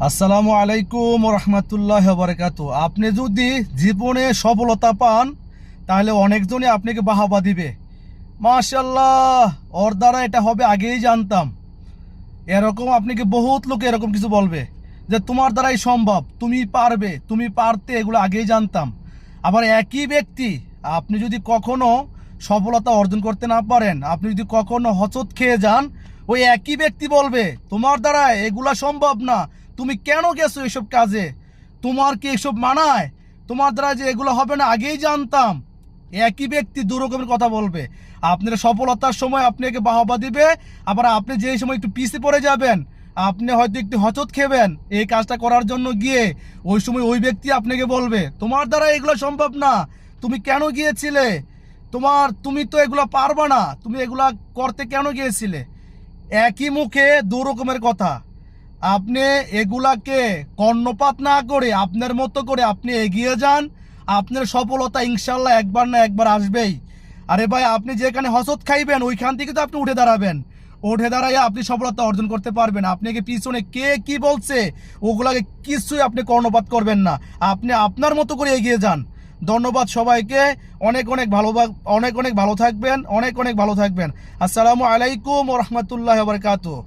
আসসালামু আলাইকুম রহমতুল্লাহ বারাকাতু। আপনি যদি জীবনে সফলতা পান তাহলে অনেকজনই আপনাকে বাহাবা দিবে, মাশাল্লাহ ওর দ্বারা এটা হবে আগেই জানতাম। এরকম আপনাকে বহুত লোক এরকম কিছু বলবে যে তোমার দ্বারাই সম্ভব, তুমি পারবে, তুমি পারতে, এগুলো আগেই জানতাম। আবার একই ব্যক্তি আপনি যদি কখনো সফলতা অর্জন করতে না পারেন, আপনি যদি কখনো হচট খেয়ে যান, ওই একই ব্যক্তি বলবে তোমার দ্বারা এগুলা সম্ভব না, তুমি কেন গেছো এসব কাজে, তোমার কি এসব মানায়, তোমার দ্বারা যে এগুলো হবে না আগেই জানতাম। একই ব্যক্তি দু রকমের কথা বলবে। আপনার সফলতার সময় আপনাকে বাহবা দিবে, আবার আপনি যে সময় একটু পিছিয়ে পড়ে যাবেন, আপনি হয়তো একটু হচট খেবেন এই কাজটা করার জন্য গিয়ে, ওই সময় ওই ব্যক্তি আপনাকে বলবে তোমার দ্বারা এগুলো সম্ভব না, তুমি কেন গিয়েছিলে, তুমি তো এগুলো পারবা না, তুমি এগুলা করতে কেন গিয়েছিলে। একই মুখে দু রকমের কথা। আপনি এগুলাকে কর্ণপাত না করে আপনার মতো করে আপনি এগিয়ে যান, আপনার সফলতা ইনশাল্লাহ একবার না একবার আসবেই। আরে ভাই, আপনি যেখানে হসত খাইবেন ওইখান থেকে তো আপনি উঠে দাঁড়াবেন, উঠে দাঁড়াইয়া আপনি সফলতা অর্জন করতে পারবেন। আপনাকে পিছনে কে কি বলছে ওগুলাকে কিছুই আপনি কর্ণপাত করবেন না, আপনি আপনার মতো করে এগিয়ে যান। ধন্যবাদ সবাইকে। অনেক অনেক ভালো, অনেক অনেক ভালো থাকবেন, অনেক অনেক ভালো থাকবেন। আসসালামু আলাইকুম ওয়া রাহমাতুল্লাহি ওয়া বারাকাতুহু।